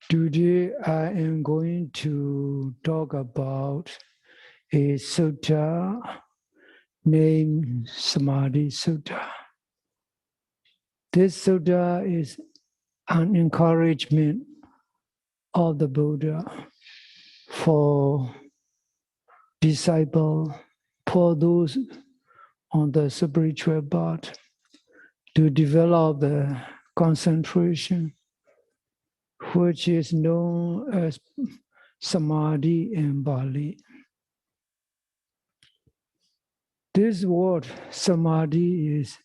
Today I am going to talk about a sutta named Samadhi Sutta. This sutta is an encouragement of the Buddha for disciples, for those on the spiritual path, to develop the concentration, which is known as Samadhi in Bali. This word Samadhi is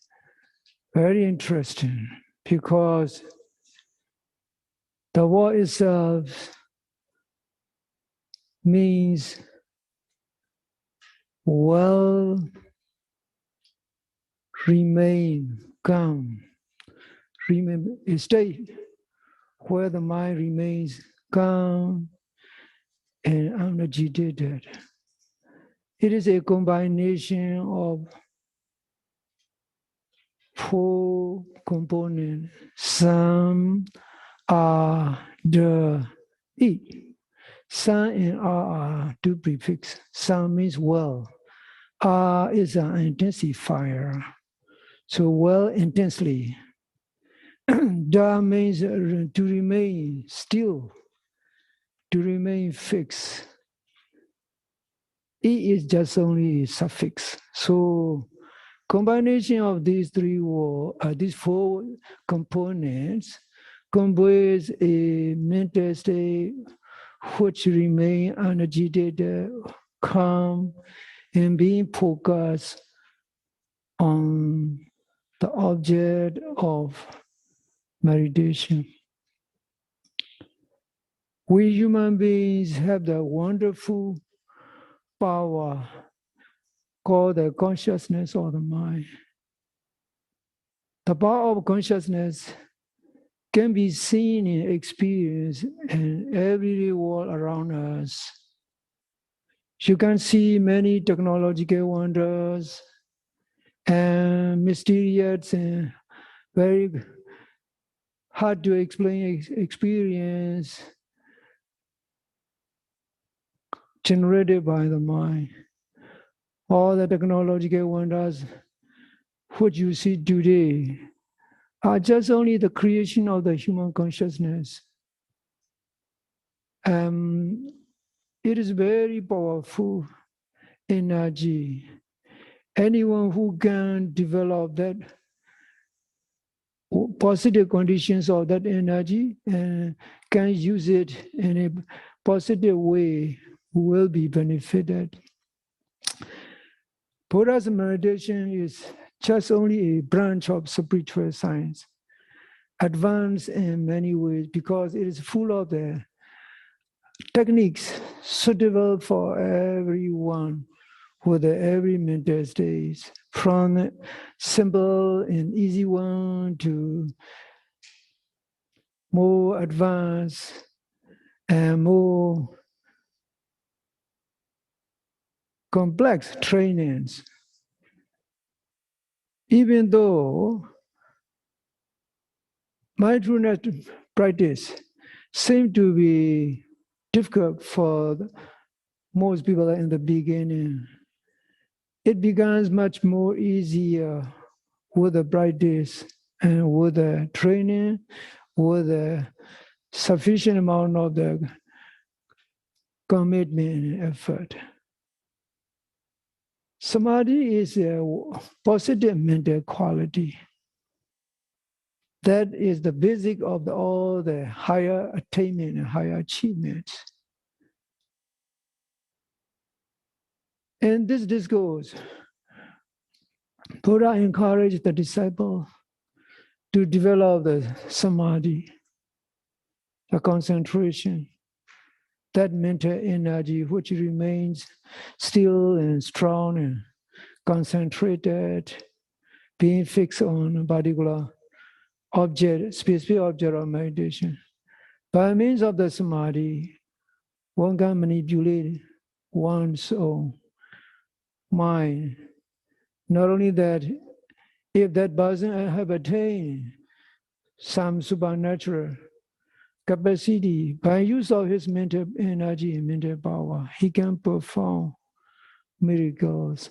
very interesting because the word itself means well remain calm, remain a state where the mind remains calm and unagitated. It is a combination of four components: Sam, the, E. Sam and are two prefixes. Sam means well. Is an intensifier. So well intensely. Da means to remain still, to remain fixed. E is just only a suffix. So combination of these these four components compose a mental state which remain unagitated, calm, and being focused on the object of meditation. We human beings have the wonderful power called the consciousness of the mind. The power of consciousness can be seen and experienced in everyday world around us. You can see many technological wonders and mysterious and very hard to explain experience generated by the mind. All the technological wonders which you see today are just only the creation of the human consciousness. It is very powerful energy. Anyone who can develop that positive conditions of that energy and can use it in a positive way will be benefited. Buddha's meditation is just only a branch of spiritual science, advanced in many ways because it is full of the techniques suitable for everyone with every mental state, from simple and easy one to more advanced and more complex trainings. Even though mindfulness practice seems to be difficult for most people in the beginning, it becomes much more easier with the practice and with the training, with a sufficient amount of the commitment and effort. Samadhi is a positive mental quality. That is the basic of all the higher attainment and higher achievements. In this discourse, Buddha encouraged the disciple to develop the samadhi, the concentration, that mental energy which remains still and strong and concentrated, being fixed on a particular object, specific object of meditation. By means of the samadhi, one can manipulate one's own mind. Not only that, if that person have attained some supernatural capacity, by use of his mental energy and mental power, he can perform miracles.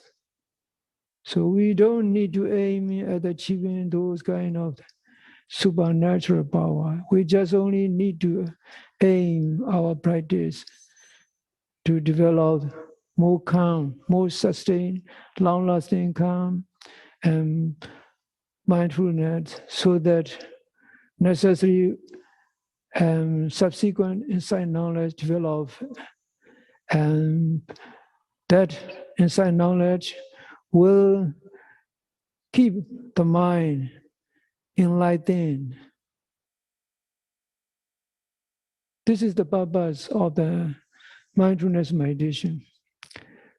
So we don't need to aim at achieving those kind of supernatural power. We just only need to aim our practice to develop more calm, more sustained, long-lasting calm and mindfulness, so that necessary subsequent insight knowledge develop, and that insight knowledge will keep the mind enlightened. This is the purpose of the mindfulness meditation.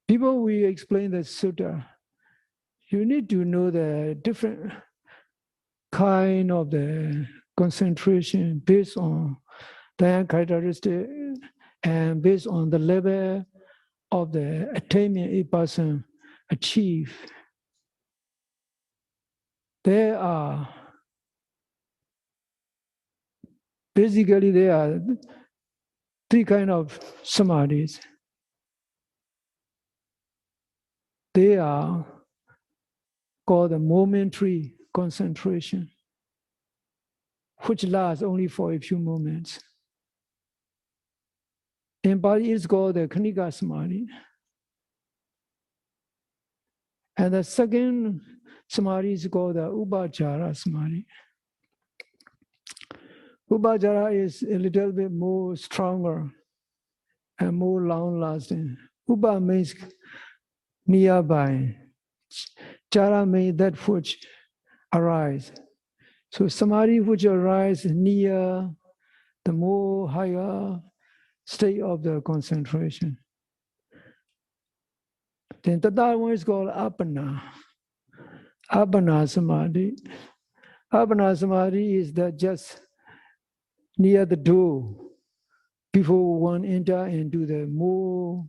People, we explain the sutta, you need to know the different kind of the concentration based on the characteristic and based on the level of the attainment a person achieve. There are three kinds of samadhis. They are called the momentary concentration, which lasts only for a few moments. In Pali, it's called the Khanika Samadhi. And the second Samadhi is called the Upajjhara Samadhi. Upajjhara is a little bit more stronger and more long-lasting. Upa means nearby. Jhara means that which arise. So samadhi which arise near the more higher state of the concentration. Then the third one is called Appana. Appana Samadhi. Appana Samadhi is that just near the door before one enter into the more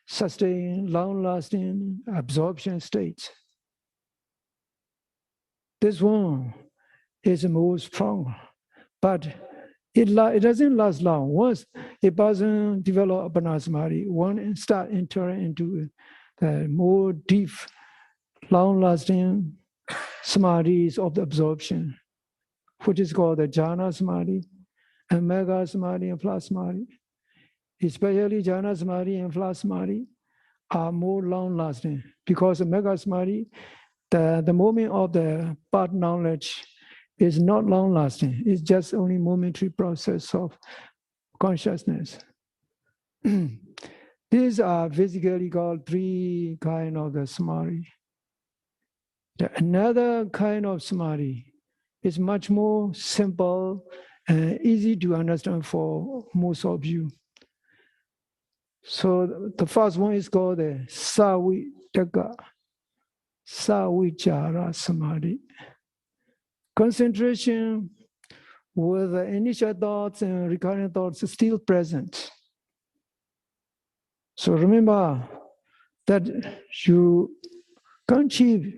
sustained, long-lasting absorption states. This one is more strong, but it doesn't last long. Once a person develops Appana Samadhi, one start entering into the more deep, long-lasting samadhis of the absorption, which is called the jhana samadhi, and mega samadhi and flash samadhi. Especially jhana samadhi and flash samadhi are more long-lasting, because the mega samadhi, the moment of the part knowledge is not long-lasting. It's just only momentary process of consciousness. These are basically called three kinds of the samadhi. Another kind of samadhi is much more simple and easy to understand for most of you. So the first one is called the Savijjhara Samadhi. Concentration with the initial thoughts and recurring thoughts still present. So remember that you can't achieve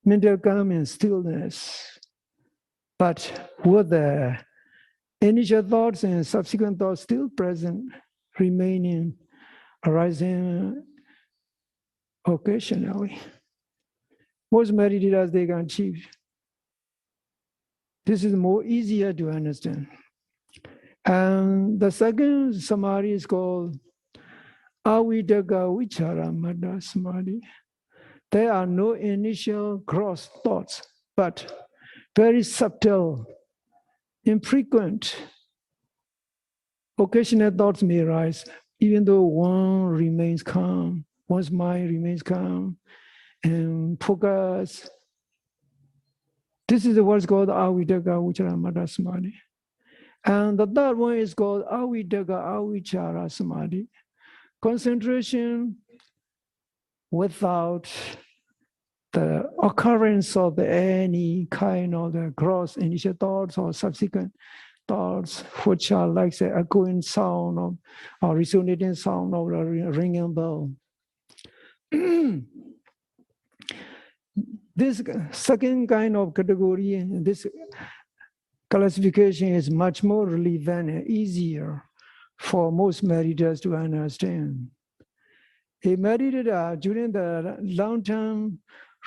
mental calm and stillness, but with the initial thoughts and subsequent thoughts still present, remaining, arising occasionally. Most meditators, they can achieve. This is more easier to understand. And the second samadhi is called Avidagga Vicharamada Samadhi. There are no initial gross thoughts, but very subtle, infrequent, occasional thoughts may arise, even though one remains calm, one's mind remains calm and focused. This is what's called Avidagga Vicharamada Samadhi. And the third one is called Avidagga Avichara Samadhi. Concentration without the occurrence of any kind of the gross initial thoughts or subsequent thoughts, which are like say echoing sound or resonating sound of a ringing bell. This second kind of category, this classification is much more relevant and easier for most meditators to understand. A meditator during the long-term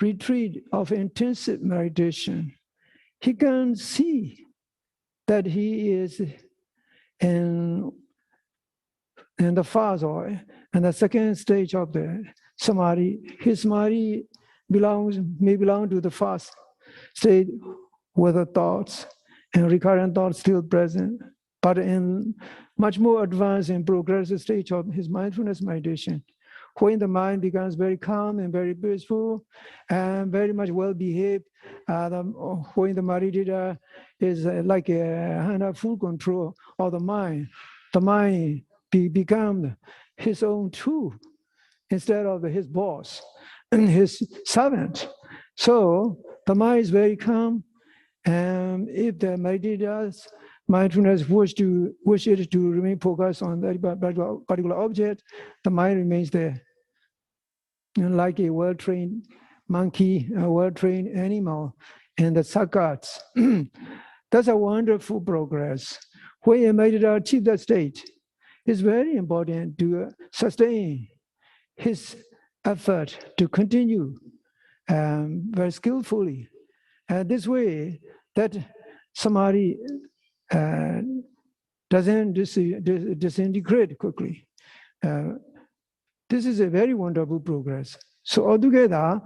retreat of intensive meditation, he can see that he is in the first or in the second stage of the Samadhi. His Samadhi may belong to the first state with the thoughts and recurrent thoughts still present, but in much more advanced and progressive stage of his mindfulness meditation, when the mind becomes very calm and very peaceful and very much well-behaved, when the meditator is like under full control of the mind become his own tool instead of his boss and his servant. So the mind is very calm, and if the meditator's mindfulness wish it to remain focused on that particular object, the mind remains there. And like a well-trained monkey, a well-trained animal in the circuits. That's a wonderful progress. When a meditator achieves that state, it's very important to sustain his effort to continue very skillfully. And this way, that Samadhi doesn't disintegrate quickly. This is a very wonderful progress. So altogether,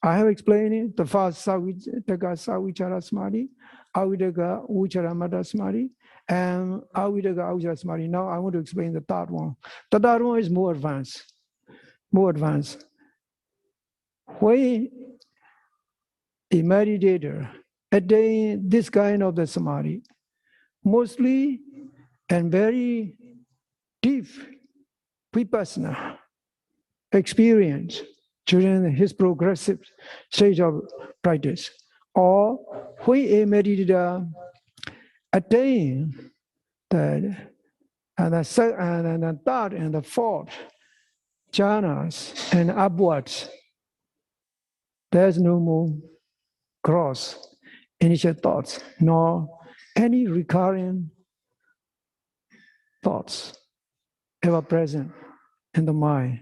I have explained it, the first Savittaka Savichara Samadhi, Avidaka Ucharamata Samadhi, and Avidaka Auchara Samadhi. Now I want to explain the third one. The third one is more advanced. More advanced. When a meditator attain this kind of the Samadhi, mostly and very deep vipassana experience during his progressive stage of practice, or when a meditator attain the third and the fourth jhanas and upwards, there's no more gross initial thoughts, nor any recurring thoughts ever present in the mind.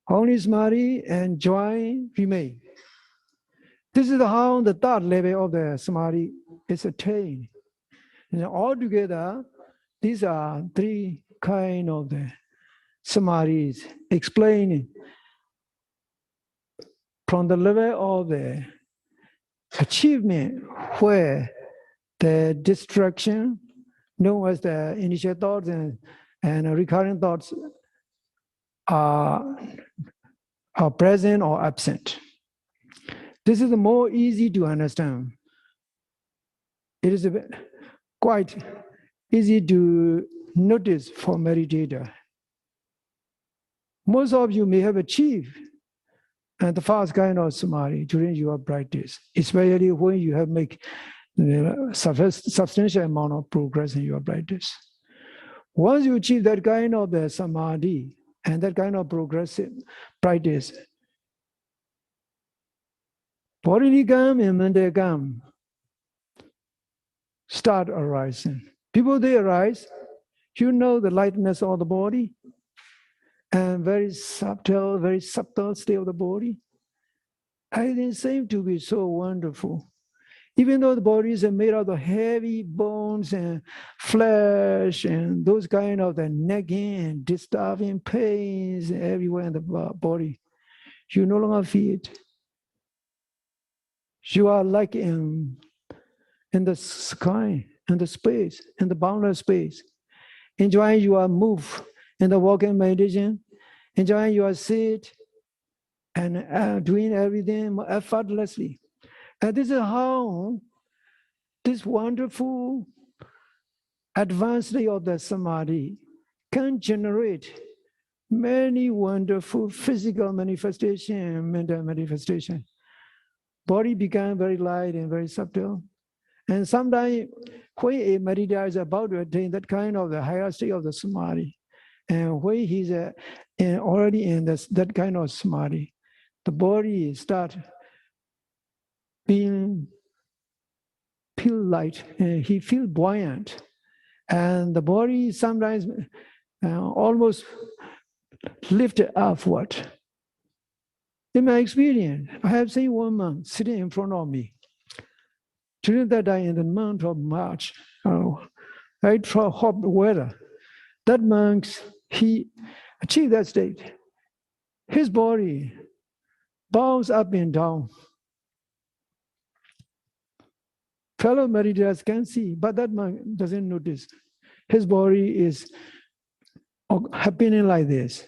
Only Samadhi and joy remain. This is how the third level of the Samadhi is attained. And altogether, these are three kinds of the Samadhis explaining from the level of the achievement where the distraction, known as the initial thoughts and recurrent thoughts, are present or absent. This is more easy to understand. It is quite easy to notice for meditator. Most of you may have achieved the first kind of Samadhi during your practice, especially when you have made substantial amount of progress in your practice. Once you achieve that kind of the Samadhi and that kind of progressive practice, bodhidikam and mandakam start arising. Before they arise, you know the lightness of the body and very subtle state of the body. Everything seems to be so wonderful. Even though the bodies are made out of heavy bones and flesh and those kind of the nagging and disturbing pains everywhere in the body, you no longer feel it. You are like in the sky, in the space, in the boundless space, enjoying your move in the walking meditation, enjoying your sit, and doing everything effortlessly. And this is how this wonderful advanced state of the Samadhi can generate many wonderful physical manifestation and mental manifestation. Body become very light and very subtle. And sometimes when a meditator is about to attain that kind of the higher state of the Samadhi, and when he's already in that kind of Samadhi, the body start being feel light, and he feel buoyant. And the body sometimes almost lifted upward. In my experience, I have seen one monk sitting in front of me. During that time in the month of March, right, hot weather, that monk, he achieved that state. His body bounce up and down. Fellow meditators can see, but that monk doesn't notice. His body is happening like this.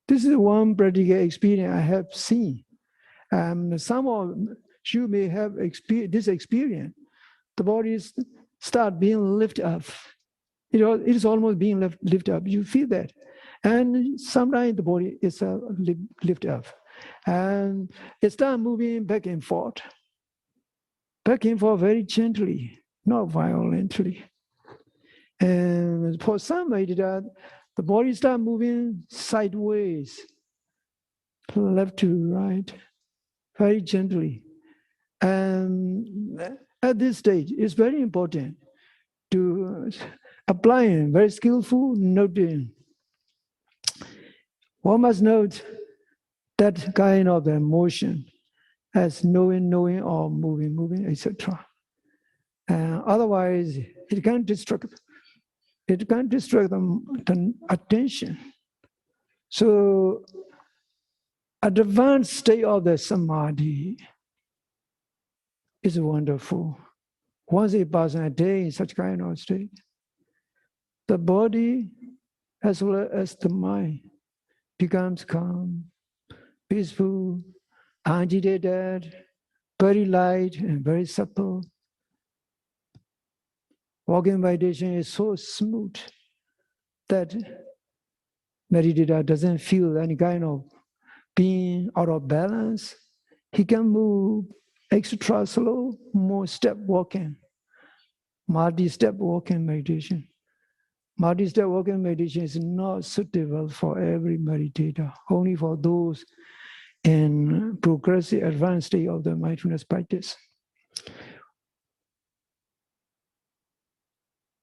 This is one practical experience I have seen. Some of you may have this experience. The body start being lifted up. It is almost being lifted up. You feel that. And sometimes the body is lifted up. And it starts moving back and forth. Back and forth very gently, not violently. And for some meditators, the body starts moving sideways, left to right, very gently. And at this stage, it's very important to apply very skillful noting. One must note that kind of emotion as knowing, or moving, etc. Otherwise, it can distract. It can distract the attention. So, advanced state of the samadhi is wonderful. Once a person attains in such kind of state, the body as well as the mind becomes calm, peaceful, agitated, very light and very supple. Walking meditation is so smooth that meditator doesn't feel any kind of being out of balance. He can move extra slow, more step walking, multi-step walking meditation. Multi-step walking meditation is not suitable for every meditator, only for those in progressive advanced state of the mindfulness practice.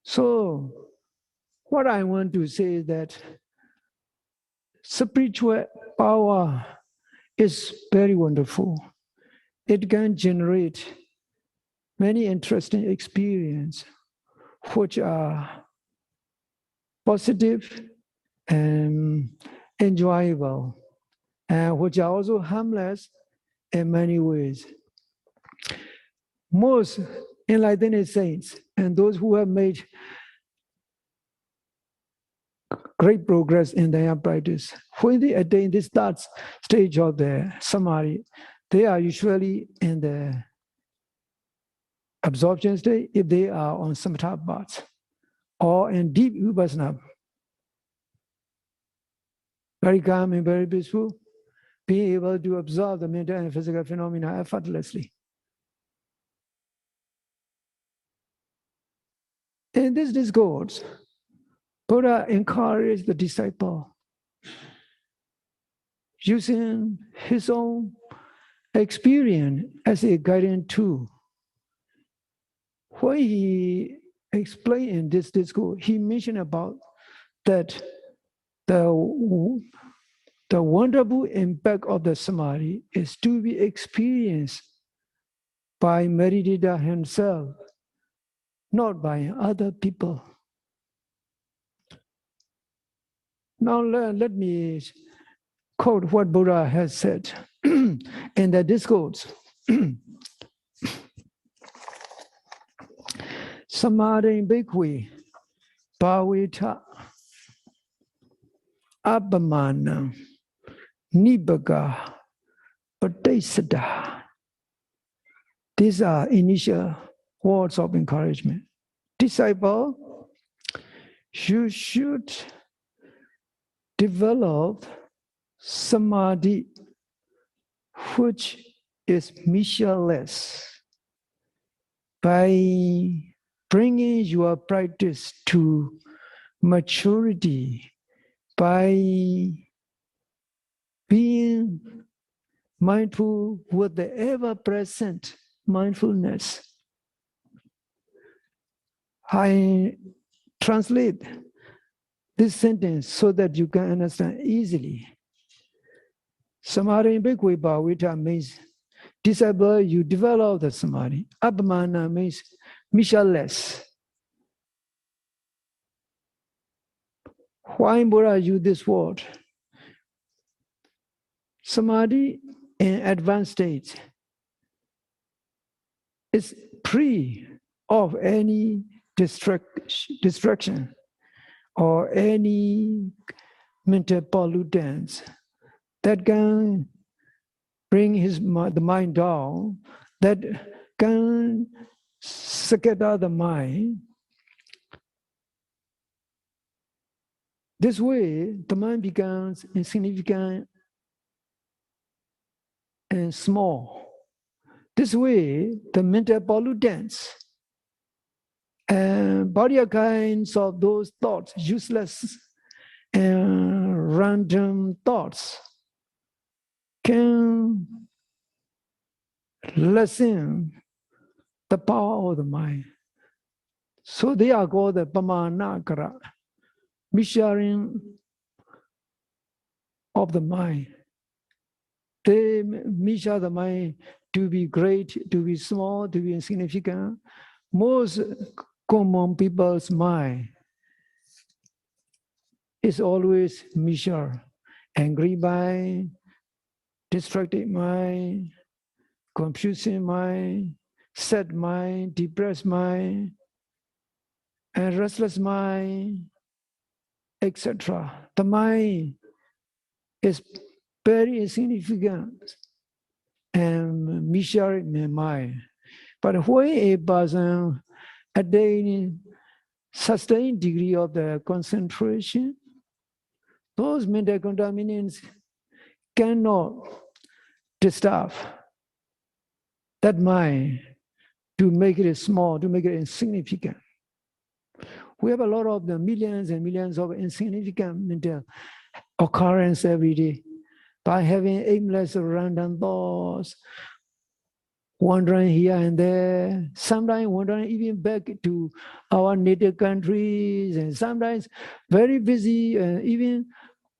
So, what I want to say is that spiritual power is very wonderful. It can generate many interesting experiences which are positive and enjoyable, and which are also harmless in many ways. Most enlightened saints and those who have made great progress in their practice, when they attain this third stage of the samadhi, they are usually in the absorption state if they are on samatha path, or in deep vipassana, very calm and very peaceful, being able to observe the mental and physical phenomena effortlessly. In this discourse, Buddha encouraged the disciple using his own experience as a guiding tool. When he explained in this discourse, he mentioned about that the wonderful impact of the samadhi is to be experienced by meditator himself, not by other people. Now let me quote what Buddha has said in the discourse. Samadhi bhikkhve bhavita abhamana nibbaka patisada. These are initial words of encouragement. Disciple, you should develop samadhi, which is measureless, by bringing your practice to maturity, by being mindful with the ever-present mindfulness. I translate this sentence so that you can understand easily. Samadhi bhikkhve bhavita means disciple, you develop the samadhi. Appamana means measureless. Why Buddha use this word? Samadhi in advanced state is free of any distraction or any mental pollutants that can bring the mind down, that can scatter the mind. This way, the mind becomes insignificant and small. This way, the mental pollutants and various kinds of those thoughts, useless and random thoughts, can lessen the power of the mind. So they are called the pamanakara, measuring of the mind. They measure the mind to be great, to be small, to be insignificant. Most common people's mind is always measured. Angry mind, distracted mind, confusing mind, sad mind, depressed mind, and restless mind, etc. The mind is very insignificant and measured in mind. But when a person attains sustained degree of the concentration, those mental contaminants cannot disturb that mind to make it small, to make it insignificant. We have a lot of the millions and millions of insignificant mental occurrence every day by having aimless random thoughts, wandering here and there, sometimes wandering even back to our native countries, and sometimes very busy, and even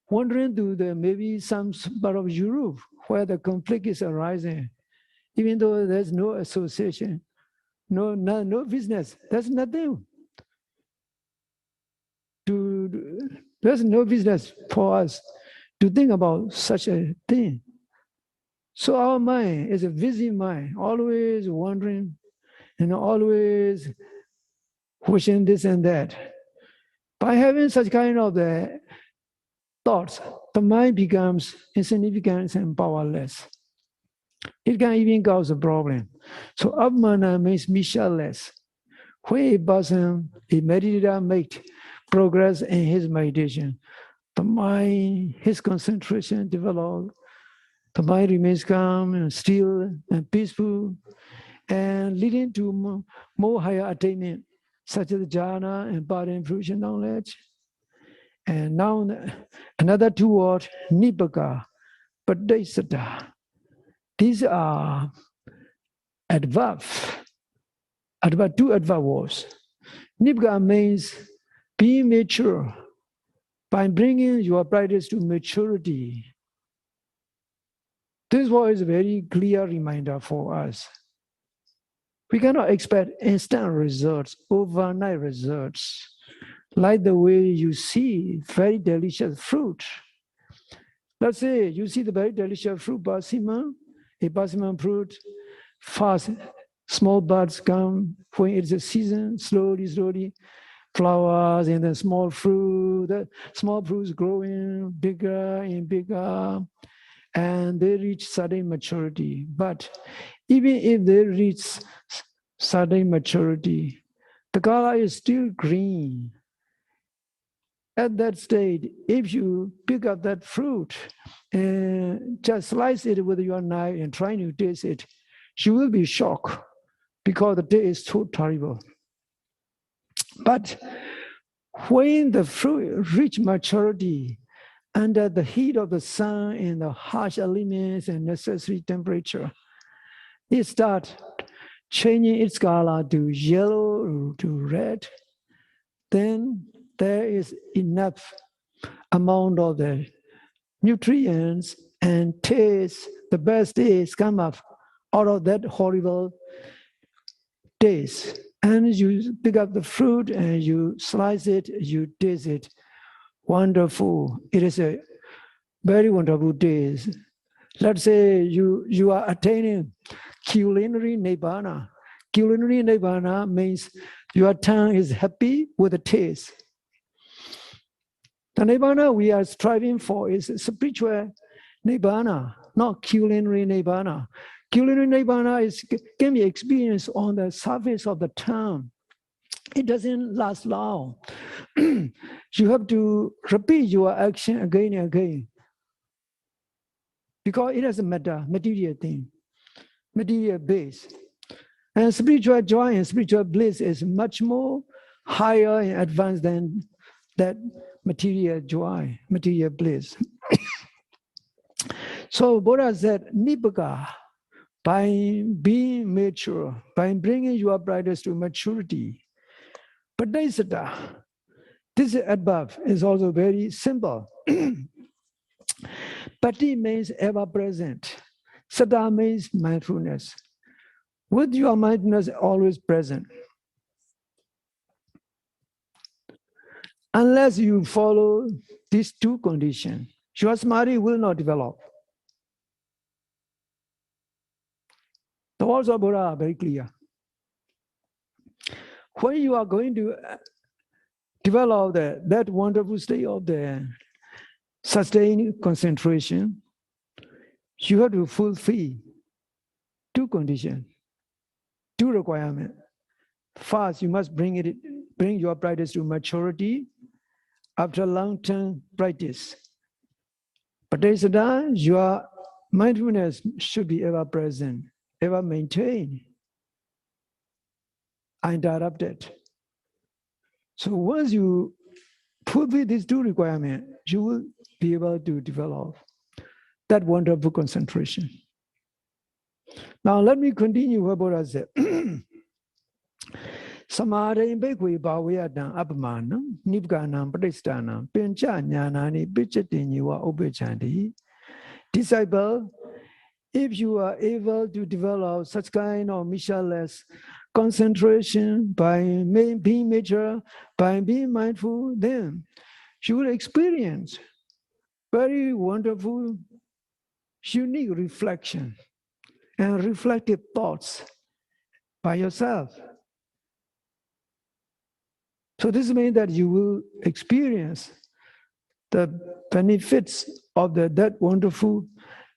wandering to maybe some part of Europe where the conflict is arising, even though there's no association, no business, there's nothing. There's no business for us to think about such a thing. So our mind is a busy mind, always wondering and always wishing this and that. By having such kind of the thoughts, the mind becomes insignificant and powerless. It can even cause a problem. So apmana means measureless. When a person, a meditator, makes progress in his meditation, the mind, his concentration develops. The mind remains calm and still and peaceful, and leading to more higher attainment, such as jhana and body and fruition knowledge. And now another two words, nibbaka, padesata. These are adverb, two adverb words. Nibbaka means being mature, by bringing your practice to maturity. This word is a very clear reminder for us. We cannot expect instant results, overnight results, like the way you see very delicious fruit. Let's say you see the very delicious fruit, persimmon, a persimmon fruit, fast, small buds come when it's a season, slowly, flowers and then small fruit. The small fruits growing bigger and bigger, and they reach certain maturity. But even if they reach certain maturity, the color is still green. At that stage, if you pick up that fruit and just slice it with your knife and try to taste it, you will be shocked because the taste is so terrible. But when the fruit reach maturity, under the heat of the sun and the harsh elements and necessary temperature, it starts changing its color to yellow or to red, then there is enough amount of the nutrients and taste, the best taste come up out of that horrible taste. And you pick up the fruit and you slice it, you taste it. Wonderful. It is a very wonderful taste. Let's say you are attaining culinary nibbana. Culinary nibbana means your tongue is happy with the taste. The nibbana we are striving for is spiritual nibbana, not culinary nibbana. Culinary nibbana can be experienced on the surface of the tongue. It doesn't last long. You have to repeat your action again and again. Because it has a material thing, material base. And spiritual joy and spiritual bliss is much more higher and advanced than that material joy, material bliss. So Buddha said, Nibbaka, by being mature, by bringing your practice to maturity. Padesata, this above is also very simple. Pati means ever present. Saddha means mindfulness. With your mindfulness always present. Unless you follow these two conditions, your samadhi will not develop. The words of Buddha are very clear. When you are going to develop that wonderful state of the sustained concentration, you have to fulfill two conditions, two requirements. First, you must bring your practice to maturity after long-term practice. Padesada, your mindfulness should be ever present, ever maintained, uninterrupted. So once you fulfill these two requirements, you will be able to develop that wonderful concentration. Now let me continue what Buddha said. Samadhi bhikkhve bhavayadam apamana nibbkanam pradisthanam pencha jnanani pichatinyiva upechanti. Disciple, if you are able to develop such kind of measureless concentration by being mature, by being mindful, then you will experience very wonderful, unique reflection and reflective thoughts by yourself. So this means that you will experience the benefits of that wonderful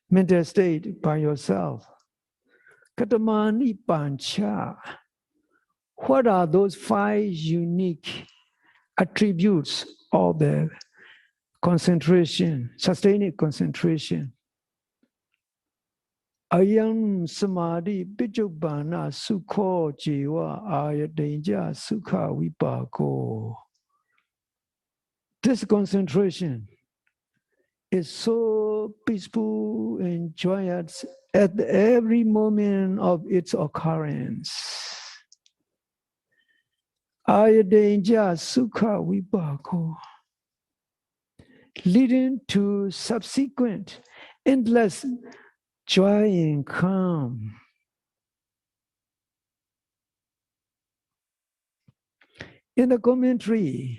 mental state by yourself. Katamani pancha. What are those 5 unique attributes of the concentration, sustained concentration? Ayam samadhi pijubbana sukho jiva ayadenja sukha vipako. This concentration is so peaceful and joyous at every moment of its occurrence. Ayadenja sukha vipako, leading to subsequent endless joy and calm. In the commentary,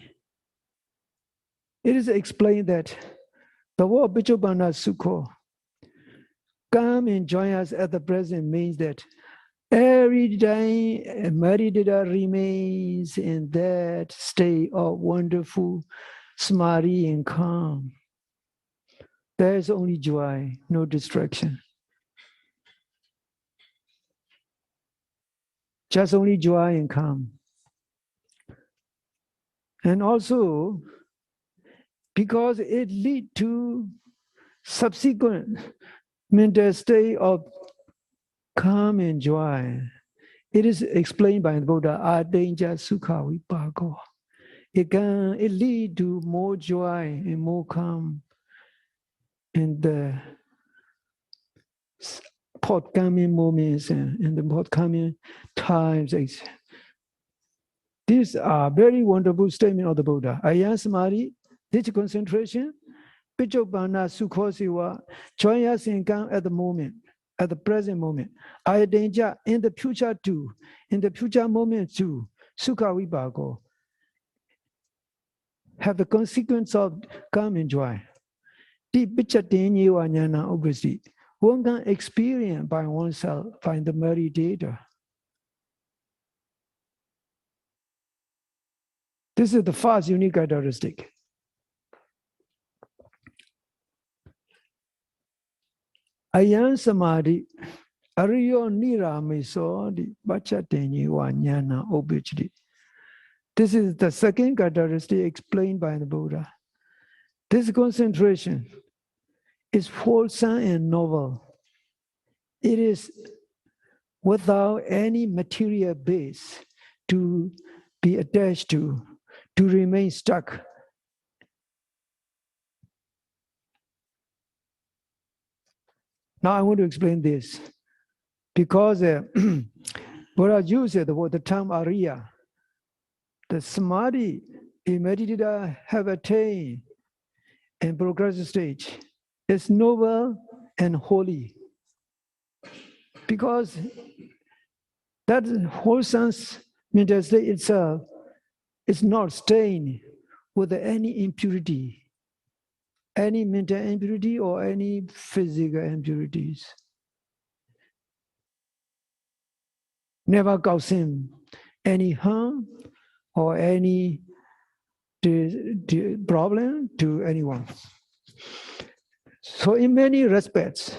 it is explained that the word Pichubbana Sukho, calm and joyous at the present, means that every day Maridita remains in that state of wonderful samadhi and calm. There is only joy, no distraction. Just only joy and calm. And also, because it leads to subsequent mental state of calm and joy, it is explained by the Buddha, Adenja Sukha Vipako. It leads to more joy and more calm in the forthcoming moments and in the forthcoming times. These are very wonderful statements of the Buddha. Ayam Samadhi, this concentration, Pichopana Sukhosiwa, Choya Sinkang at the moment, at the present moment. Ayadenja in the future too, in the future moment too, Sukha Vipago, have the consequence of calm and joy. Deep Pichatenyiwa Jnana, obviously, one can experience by oneself, by the meditator. This is the first unique characteristic. Ayam Samadhi, Ariyo Nira Meso, the Bachatenyiwa Jnana, obviously. This is the second characteristic explained by the Buddha. This concentration is wholesome and novel. It is without any material base to be attached to remain stuck. Now I want to explain this because Buddha used the term Ariya. The Samadhi a meditator have attained in progressive stage is noble and holy, because that wholesome mental state itself is not stained with any impurity, any mental impurity or any physical impurities. Never causing any harm or any problem to anyone. So in many respects,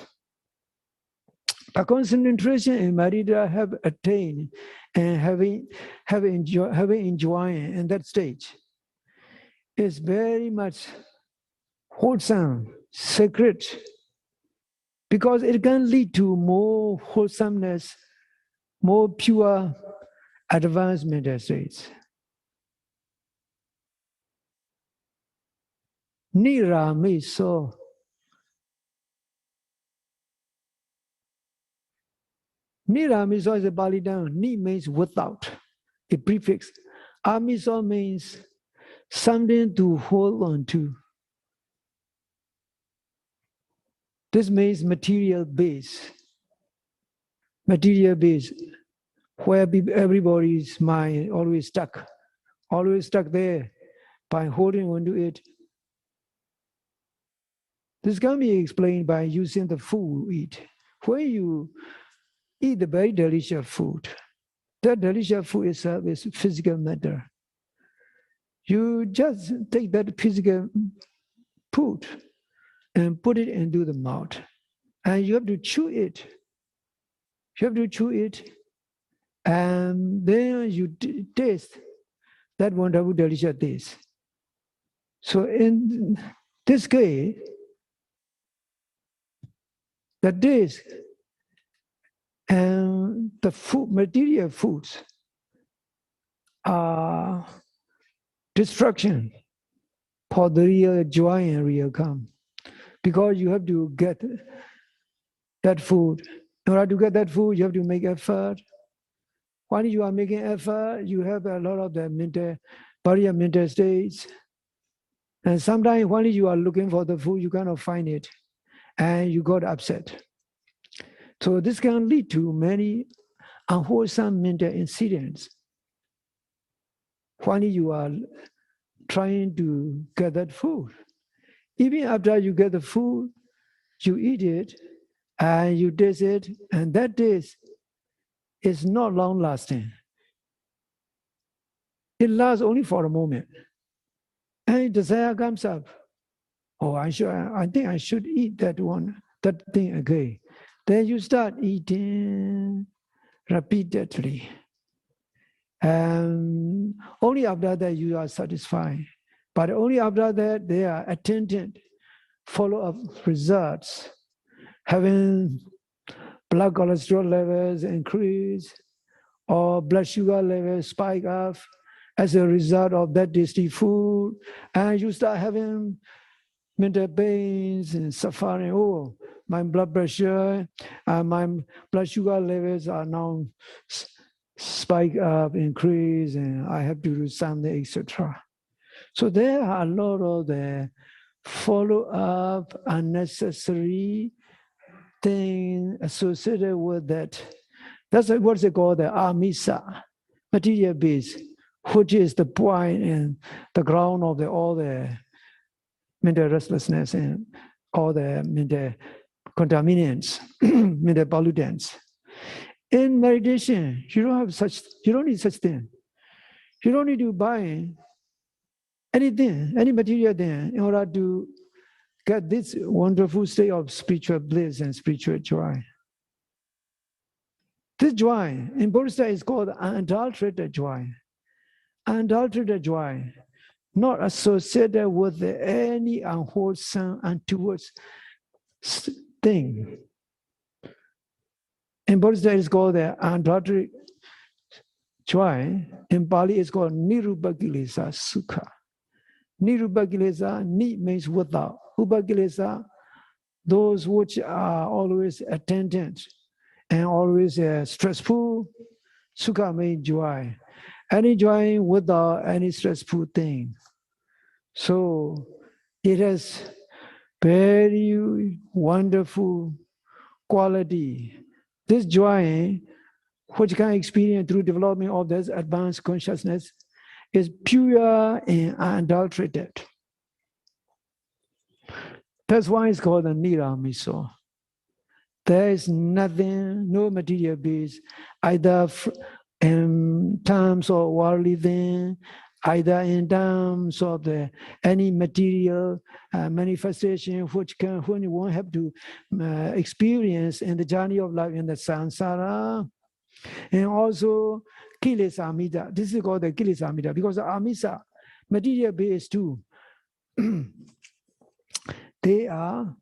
a concentration in meditator have attained and having enjoying in that stage is very much wholesome, sacred, because it can lead to more wholesomeness, more pure advanced mental states. Nira miso. Nira miso is a Pali term. Ni means without, a prefix. Amiso means something to hold on to. This means material base. Material base, where everybody's mind always stuck there by holding on to it. This can be explained by using the food we eat. When you eat the very delicious food, that delicious food itself is physical matter. You just take that physical food and put it into the mouth, and you have to chew it. You have to chew it, and then you taste that wonderful, delicious taste. So in this case, the taste and the food, material foods are distraction for the real joy and real calm. Because you have to get that food. In order to get that food, you have to make effort. When you are making effort, you have a lot of the mental states. And sometimes when you are looking for the food, you cannot find it, and you got upset. So this can lead to many unwholesome mental incidents. When you are trying to get that food, even after you get the food, you eat it and you taste it, and that taste is not long lasting. It lasts only for a moment. And desire comes up. Oh, I think I should eat that thing again. Then you start eating repeatedly. And only after that you are satisfied. But only after that they are attendant follow-up results, having blood cholesterol levels increase or blood sugar levels spike up as a result of that tasty food, and you start having mental pains and suffering. Oh, my blood pressure, my blood sugar levels are now spike up, increase, and I have to do something, etc. So there are a lot of the follow-up, unnecessary things associated with that. That's what they call the amisa, material base, which is the point and the ground of all the mental restlessness and all the mental contaminants, mental pollutants. In meditation, you don't need such thing. You don't need to buy anything, any material thing in order to get this wonderful state of spiritual bliss and spiritual joy. This joy in Buddhist is called unadulterated joy. Unadulterated joy, not associated with any unwholesome, untoward thing. In Buddhist is called the unadulterated joy. In Pali it's called nirupakilesa sukha. Nirupakilesa, ni means without. Upakilesa, those which are always attendant and always stressful. Sukha means joy. Any joy without any stressful thing. So it has very wonderful quality. This joy, which can experience through development of this advanced consciousness, is pure and unadulterated. That's why it's called the Niramiso. There is nothing, no material base, either in terms of worldly thing, either in terms of any material manifestation which one won't have to experience in the journey of life in the samsara. And also kilesamida. This is called the kilesamida because the amisa, material base too. They are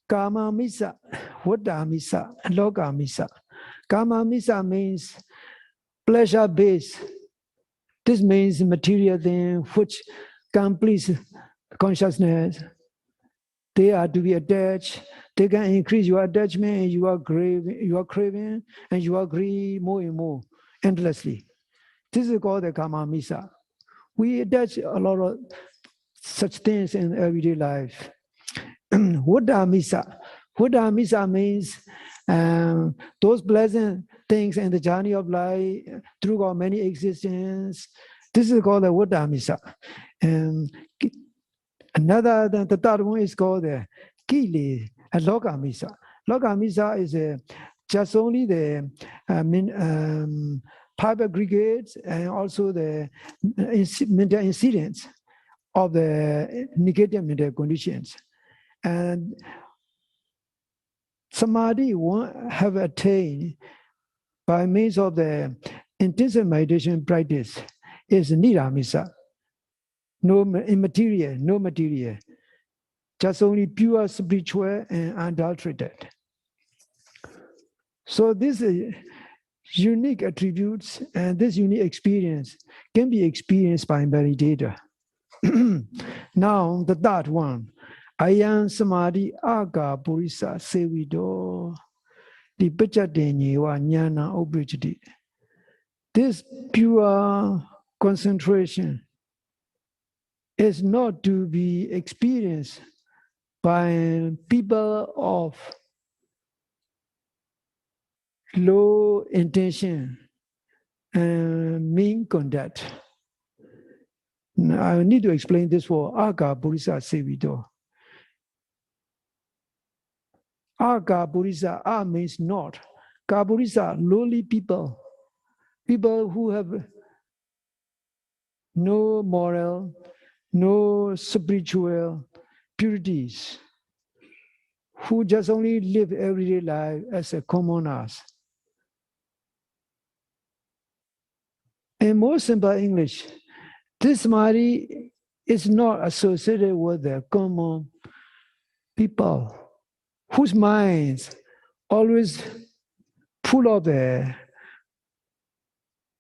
kama misa, vada misa, loka misa. Kama misa means pleasure base. This means material thing which completes consciousness. They are to be attached. They can increase your attachment and you are craving and you agree more and more endlessly. This is called the kama misa. We attach a lot of such things in everyday life. Vada misa. Vada misa means those pleasant things in the journey of life through our many existences. This is called the Vada misa. Another, the third one is called the Kili and Loka misa. Loka misa is just only the pipe aggregates and also the mental incidents of the negative mental conditions. And Samadhi won't have attained by means of the intensive meditation practice is Niramisa. No immaterial, no material. Just only pure spiritual and unadulterated. So these unique attributes and this unique experience can be experienced by meditator. Now the third one. Ayan Samadhi Aga Purisa Sevido Di Pichadenyewa Nyana Obrijiti. This pure concentration is not to be experienced by people of low intention and mean conduct. Now, I need to explain this for Aga Purisa Sevido. Aga Purisa, A means not. Kapurisa, lowly people. People who have no moral, no spiritual purities, who just only live everyday life as a commoners. In more simple English, this Samadhi is not associated with the common people whose minds always full of the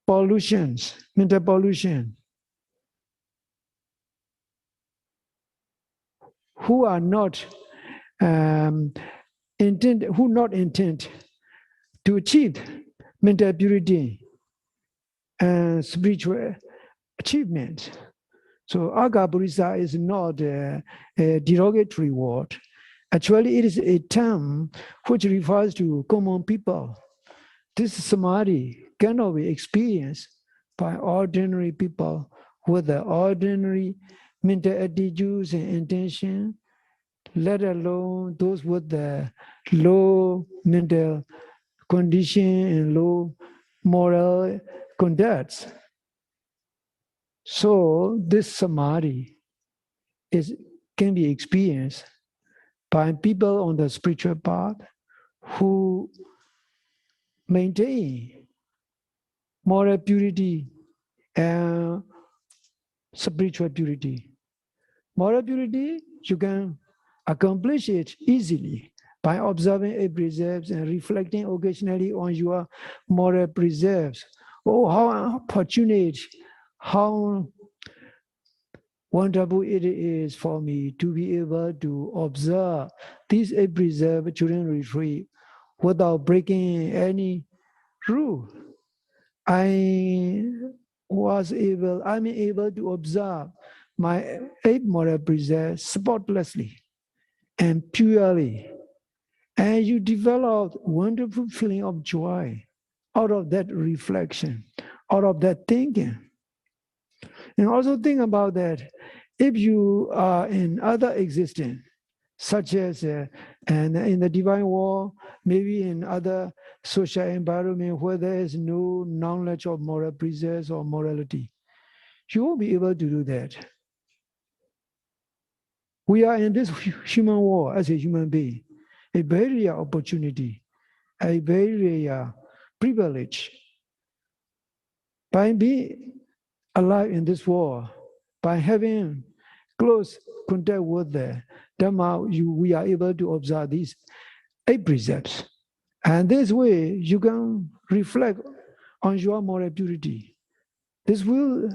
pollutions, mental pollution, who are not not intend to achieve mental purity and spiritual achievement. So Agapurisa is not a derogatory word. Actually, it is a term which refers to common people. This samadhi cannot be experienced by ordinary people with the ordinary mental attitudes and intention, let alone those with the low mental condition and low moral conducts. So this samadhi can be experienced by people on the spiritual path who maintain moral purity and spiritual purity. Moral purity, you can accomplish it easily by observing eight precepts and reflecting occasionally on your moral precepts. Oh, how fortunate, how wonderful it is for me to be able to observe these eight precepts during retreat without breaking any rule. I'm able to observe my eight moral precepts spotlessly and purely. And you develop wonderful feeling of joy out of that reflection, out of that thinking. And also think about that. If you are in other existence, such as and in the divine world, maybe in other social environment where there is no knowledge of moral precepts or morality, you won't be able to do that. We are in this human world as a human being, a very rare opportunity, a very rare privilege. By being alive in this world, by having close contact with the Dhamma, we are able to observe these eight precepts. And this way, you can reflect on your moral purity. This will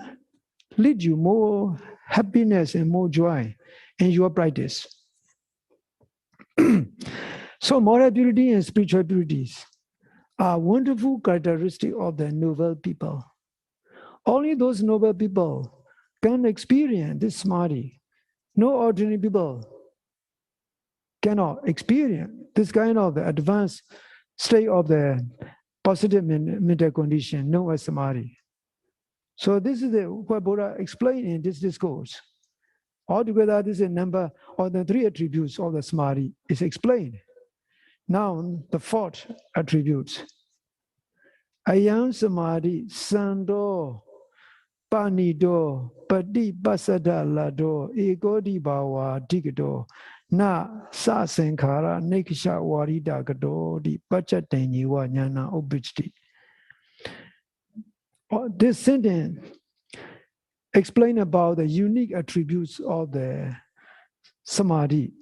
lead you more happiness and more joy in your practice. So moral purity and spiritual purities are wonderful characteristics of the noble people. Only those noble people can experience this samadhi. No ordinary people cannot experience this kind of advanced state of the positive mental condition known as samadhi. So this is what Buddha explained in this discourse. Altogether, this is a number of the three attributes of the samadhi is explained. Now, the fourth attribute. Ayam samadhi sando panido pati pasada lado egodi bawa digado na sa sankhara nekisha warida gado di pachatenyi wa nyana obijti. This sentence explains about the unique attributes of the samadhi.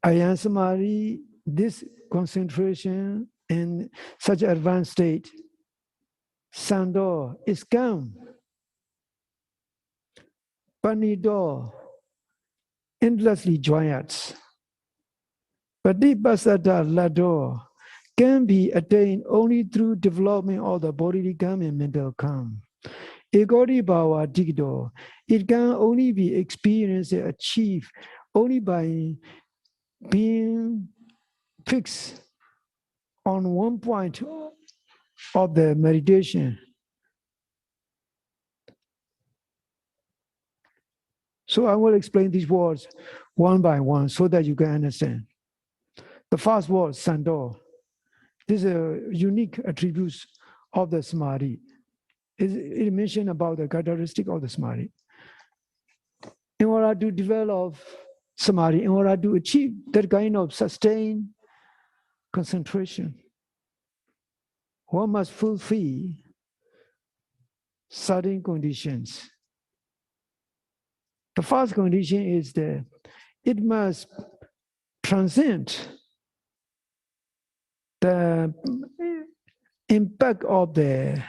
Ayam samadhi, this concentration in such advanced state, sando is calm, panido, endlessly joyous, patipasada lado can be attained only through development of the bodily calm and mental calm. Egodi bawa digdo, it can only be experienced and achieved only by being fixed on one point of the meditation. So I will explain these words one by one so that you can understand. The first word, sando. This is a unique attributes of the samadhi. It mentions about the characteristic of the samadhi. In order to develop samadhi, in order to achieve that kind of sustained concentration, one must fulfill certain conditions. The first condition is that it must transcend the impact of the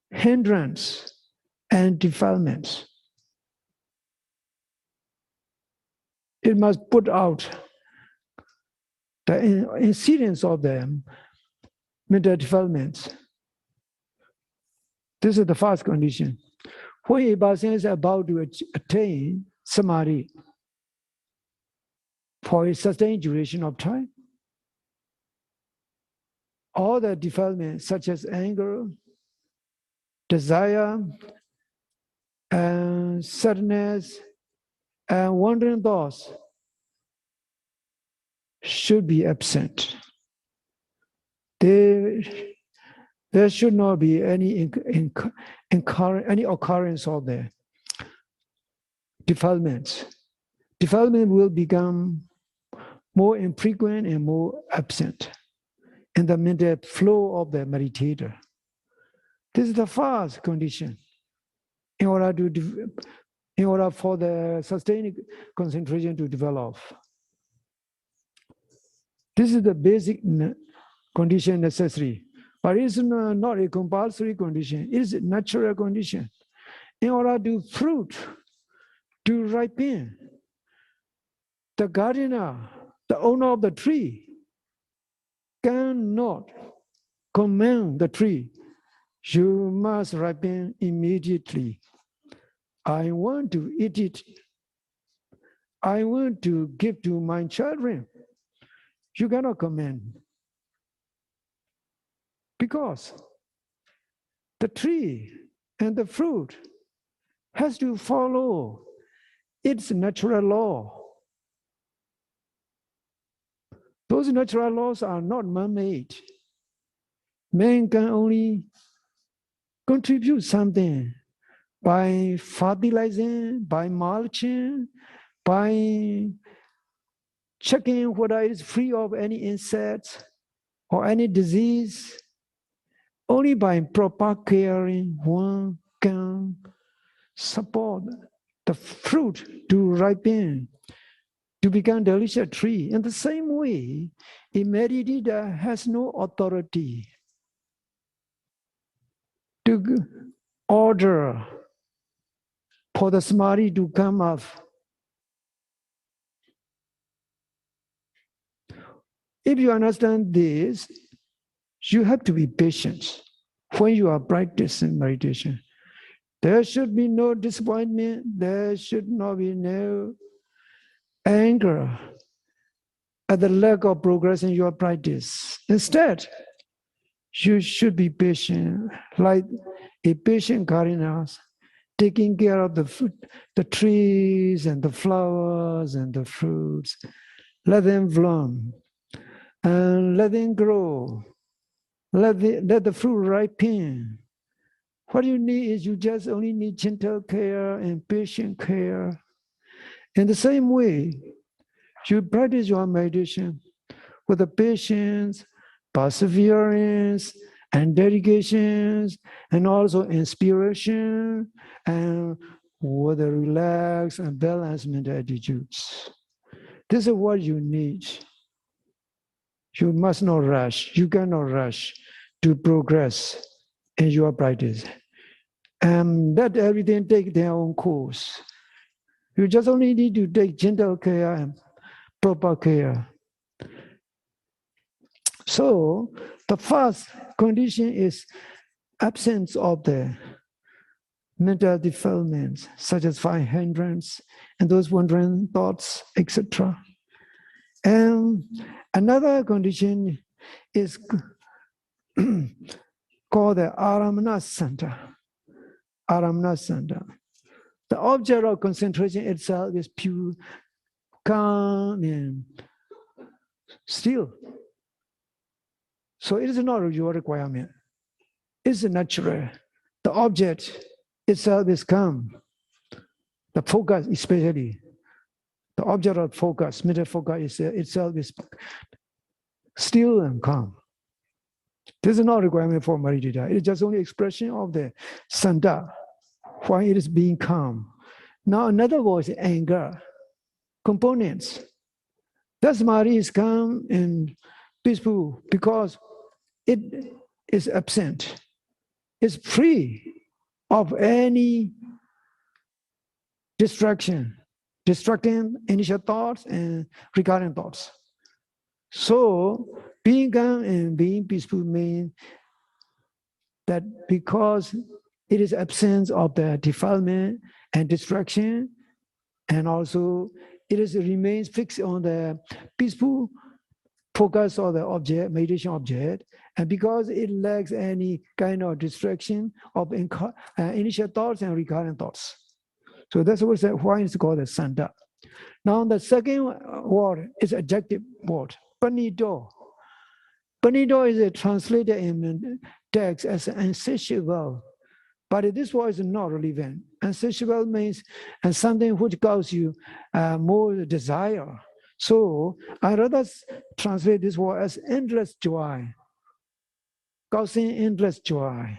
hindrance and defilements. It must put out the incidence of the mental developments. This is the first condition. When a person is about to attain Samadhi for a sustained duration of time, all the developments such as anger, desire, and sadness, and wandering thoughts should be absent. There should not be any occurrence of the developments. Development will become more infrequent and more absent in the mental flow of the meditator. This is the first condition in order for the sustained concentration to develop. This is the basic condition necessary, but it's not a compulsory condition. It is a natural condition. In order to fruit, to ripen, the gardener, the owner of the tree, cannot command the tree. You must ripen immediately. I want to eat it. I want to give to my children. You cannot command. Because the tree and the fruit has to follow its natural law. Those natural laws are not man-made. Man can only contribute something by fertilizing, by mulching, by checking whether it is free of any insects or any disease. Only by proper caring, one can support the fruit to ripen, to become delicious tree. In the same way, a meditator has no authority to order for the Samadhi to come up. If you understand this, you have to be patient when you are practicing meditation. There should be no disappointment. There should not be no anger at the lack of progress in your practice. Instead, you should be patient, like a patient gardener, taking care of the trees and the flowers and the fruits. Let them bloom and let them grow. Let the fruit ripen. What you need is you just only need gentle care and patient care. In the same way, you practice your meditation with the patience, perseverance, and dedications, and also inspiration, and with a relaxed and balanced mental attitudes. This is what you need. You must not rush. You cannot rush to progress in your practice. And let everything take their own course. You just only need to take gentle care and proper care. So the first condition is absence of the mental developments, such as five hindrance and those wandering thoughts, etc. And another condition is called the aramana center. Aramana center. The object of concentration itself is pure, calm, and still. So it is not your requirement. It's natural. The object itself is calm. The focus, especially. The object of focus, mental focus itself is still and calm. This is not a requirement for Maridita. It's just only expression of the sanda, why it is being calm. Now another word is anger, components. That Samadhi is calm and peaceful because it is absent. It's free of any distraction, distracting initial thoughts and recurrent thoughts. So being calm and being peaceful means that because it is absence of the defilement and distraction, and also it remains fixed on the peaceful focus on the object, meditation object, and because it lacks any kind of distraction of initial thoughts and recurrent thoughts. So that's why it's called a sanda. Now the second word is adjective word, panido. Panido is translated in text as insatiable, but this word is not relevant. Insatiable means something which causes you more desire. So I rather translate this word as endless joy, causing endless joy.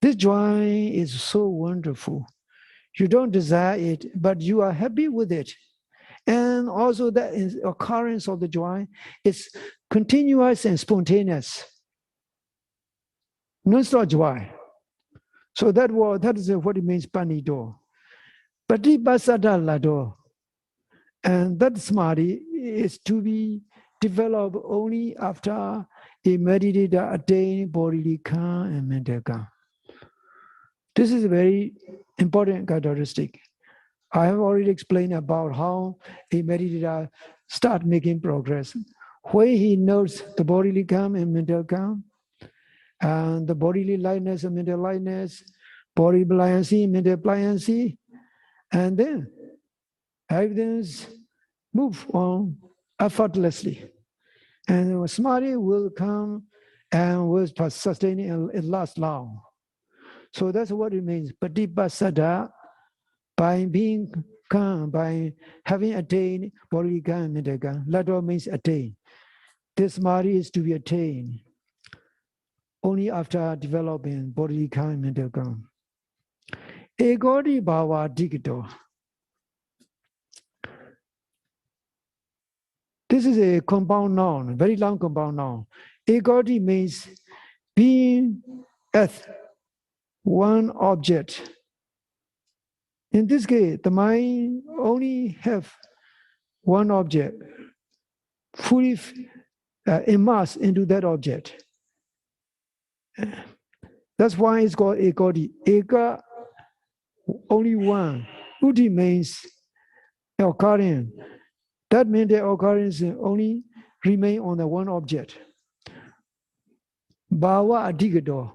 This joy is so wonderful. You don't desire it, but you are happy with it. And also the occurrence of the joy is continuous and spontaneous. Non-stop joy. So that is what it means, panido. Patipassata lado. And that samadhi is to be developed only after a meditator attain bodily calm and mental calm. This is a very important characteristic. I have already explained about how a meditator start making progress. When he knows the bodily calm and mental calm, and the bodily lightness and mental lightness, body pliancy, mental pliancy, and then everything's move on effortlessly. And samadhi will come and will sustain it and it lasts long. So that's what it means. Patipassata, by being calm, by having attained bodily calm and mental calm. Lado means attain. This samadhi is to be attained only after developing bodily calm and mental calm. Egodi bhava digito. This is a compound noun, very long compound noun. Egodi means being as one object. In this case, the mind only have one object, fully immersed into that object. That's why it's called egodi. Eka, only one. Uti means occurring. That means the occurrence only remain on the one object. Bhava adigado.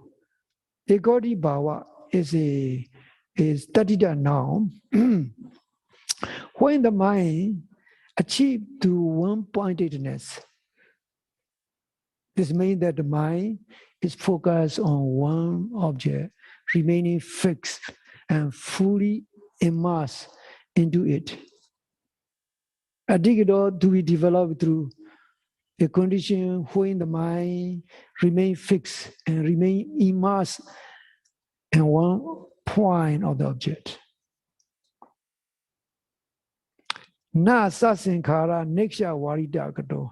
Egodi bhava is tatita noun. When the mind achieves to one-pointedness, this means that the mind is focused on one object, remaining fixed and fully immersed into it. Adigado to be developed through a condition when the mind remains fixed and remain immersed in one point of the object. Na sasankhara neksha varita kato.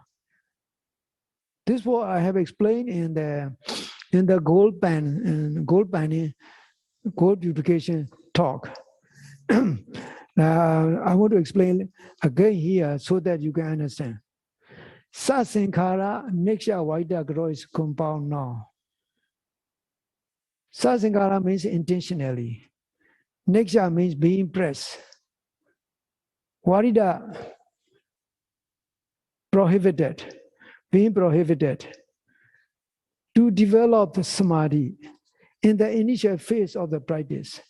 This is what I have explained in the gold purification talk. Now I want to explain again here so that you can understand. Sasankhara neksha varita kato is compound noun. Sasankhara means intentionally. Neksha means being pressed. Varita, prohibited, being prohibited. To develop the samadhi in the initial phase of the practice,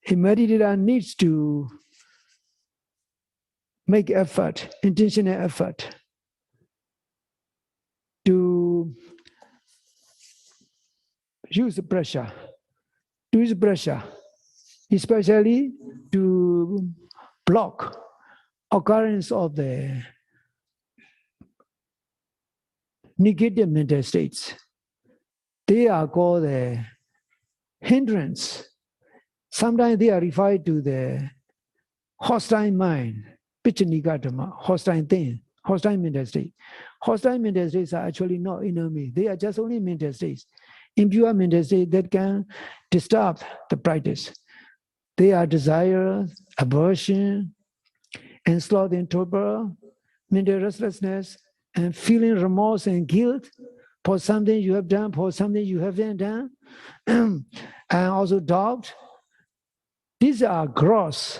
a meditator needs to make effort, intentional effort, to use pressure, especially to block occurrence of the negative mental states. They are called the hindrance. Sometimes they are referred to the hostile mind, pichanikatama, hostile thing, hostile mental state. Hostile mental states are actually not enemy. They are just only mental states. Impure mental states that can disturb the practice. They are desire, aversion, and sloth in torpor, mental restlessness, and feeling remorse and guilt for something you have done, for something you haven't done, and also doubt. These are gross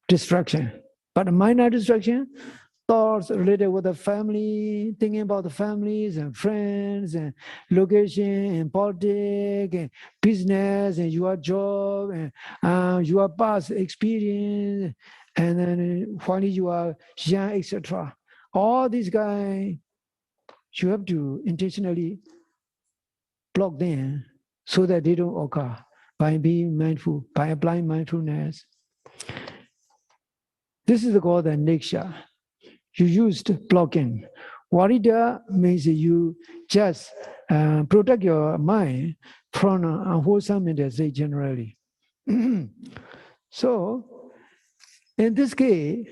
distraction. But minor distraction, thoughts related with the family, thinking about the families and friends and location and politics and business and your job and your past experience, and then finally you are young, etc. All these guys, you have to intentionally block them so that they don't occur by being mindful, by applying mindfulness. This is called the niksha. You used blocking. Varida means you just protect your mind from unwholesome mentality generally. So, in this case,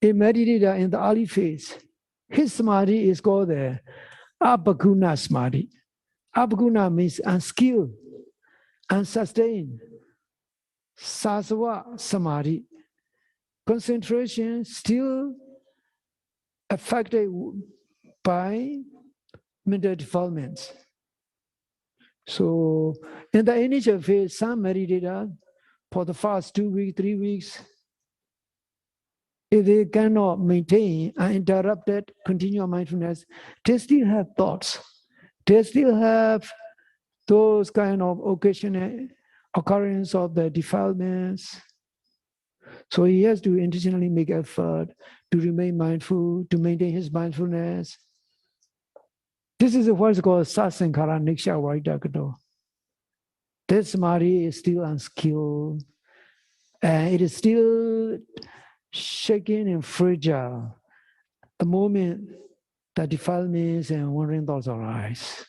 a meditator in the early phase, his samadhi is called the abhaguna samadhi. Abhaguna means unskilled, unsustained, sasava samadhi. Concentration still affected by mental defilements. So in the initial phase, some meditators for the first 2 weeks, 3 weeks, if they cannot maintain uninterrupted continual mindfulness, they still have thoughts. They still have those kind of occasional occurrence of the defilements. So he has to intentionally make effort to remain mindful, to maintain his mindfulness. This is what's called sasankhara niksha vaidakato. This samadhi is still unskilled, and it is still shaking and fragile the moment that defilements and wandering thoughts arise.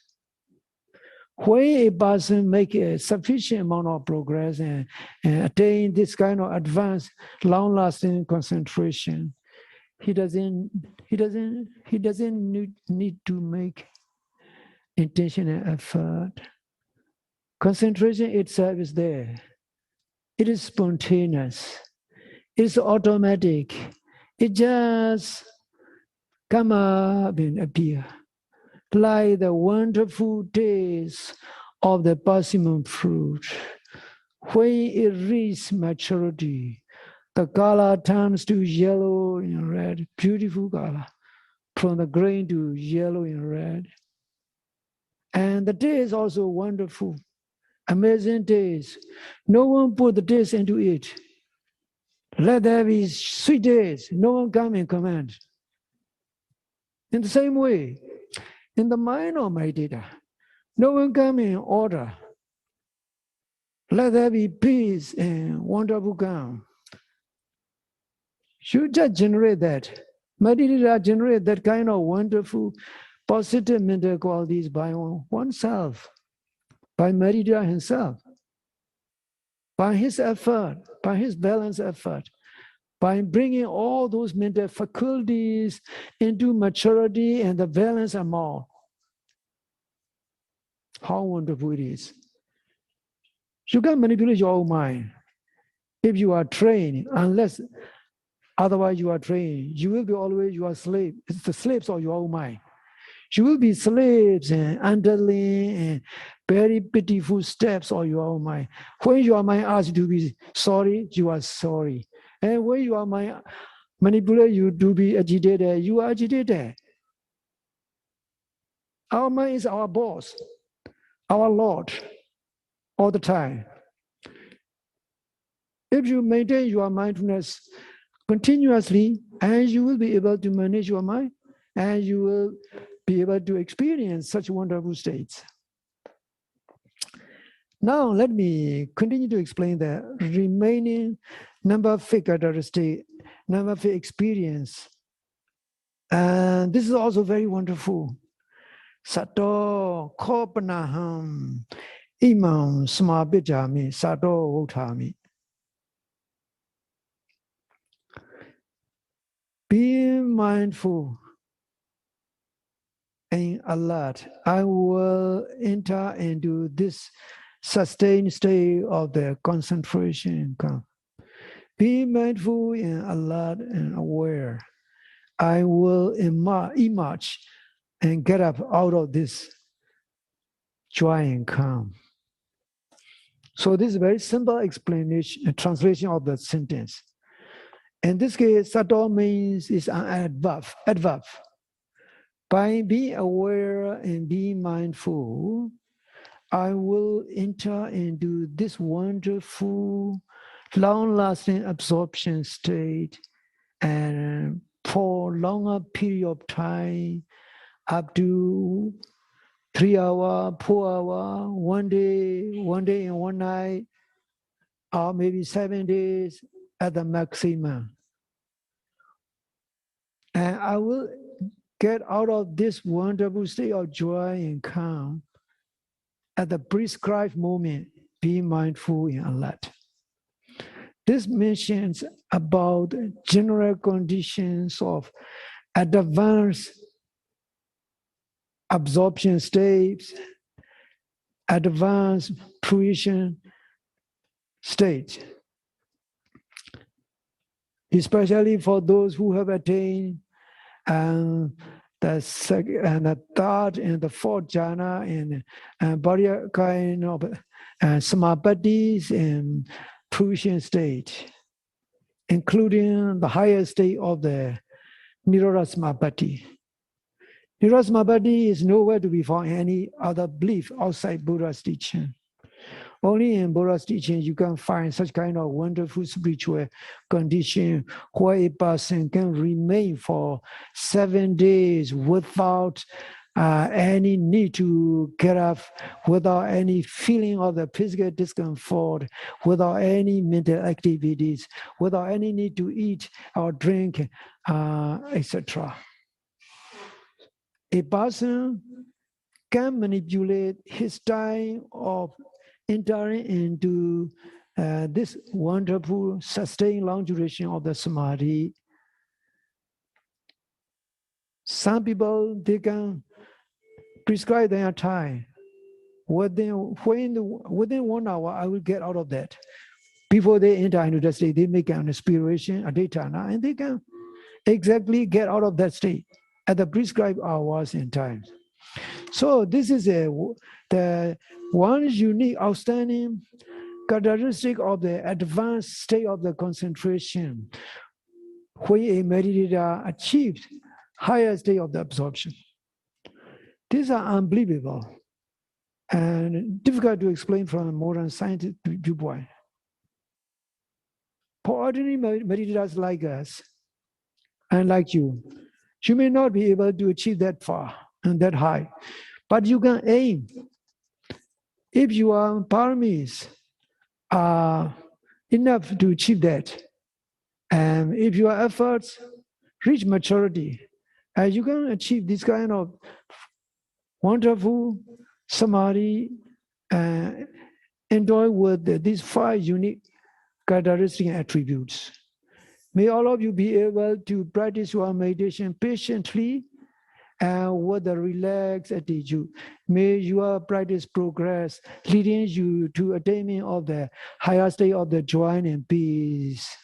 When a person makes a sufficient amount of progress and attain this kind of advanced, long-lasting concentration, he doesn't need to make intentional effort. Concentration itself is there. It is spontaneous. It's automatic. It just come up and appear. Like the wonderful taste of the persimmon fruit. When it reaches maturity, the color turns to yellow and red, beautiful color, from the green to yellow and red. And the taste is also wonderful, amazing taste. No one put the taste into it. Let there be sweet taste. No one come and command. In the same way, in the mind of meditator, no one come in order. Let there be peace and wonderful calm. You just generate that. Meditator generate that kind of wonderful, positive mental qualities by oneself, by meditator himself, by his effort, by his balanced effort, by bringing all those mental faculties into maturity and the balance amount. How wonderful it is. You can manipulate your own mind. If you are trained, unless otherwise you are trained, you will be always your slave. It's the slaves of your own mind. You will be slaves and underling and very pitiful steps of your own mind. When your mind asks you to be sorry, you are sorry. And when your mind manipulates you to be agitated, you are agitated. Our mind is our boss, our Lord, all the time. If you maintain your mindfulness continuously, and you will be able to manage your mind, and you will be able to experience such wonderful states. Now, let me continue to explain the remaining number fifth characteristic, number fifth experience. And this is also very wonderful. Sato kopanaham imam samapijami sato utami. Being mindful and alert, I will enter into this sustained state of the concentration. Being mindful and alert and aware, I will emerge and get up out of this joy and calm. So this is a very simple explanation, translation of the sentence. In this case, Sayadaw means is an adverb. By being aware and being mindful, I will enter into this wonderful, long-lasting absorption state, and for longer period of time, up to 3 hours, 4 hours, 1 day and 1 night, or maybe 7 days at the maximum. And I will get out of this wonderful state of joy and calm at the prescribed moment, being mindful and alert. This mentions about general conditions of advanced absorption states, advanced fruition state, especially for those who have attained the third and the fourth jhana and various kind of samadhis and fruition state, including the highest state of the Nirodha Samadhi. Nirodha Samadhi is nowhere to be found in any other belief outside Buddha's teaching. Only in Buddha's teaching you can find such kind of wonderful spiritual condition where a person can remain for 7 days without any need to get up, without any feeling of the physical discomfort, without any mental activities, without any need to eat or drink, etc. A person can manipulate his time of entering into this wonderful, sustained long duration of the Samadhi. Some people, they can prescribe their time. Within 1 hour, I will get out of that. Before they enter into that state, they make an aspiration, a Thitzana, and they can exactly get out of that state at the prescribed hours and times. So this is the one unique, outstanding characteristic of the advanced state of the concentration, when a meditator achieved higher state of the absorption. These are unbelievable and difficult to explain from a modern scientific viewpoint. For ordinary meditators like us and like you may not be able to achieve that far and that high, but you can aim. If your paramis are enough to achieve that, and if your efforts reach maturity, you can achieve this kind of wonderful samadhi enjoy with these 5 unique characteristic attributes. May all of you be able to practice your meditation patiently and with a relaxed attitude. May your practice progress, leading you to attainment of the higher state of the joy and peace.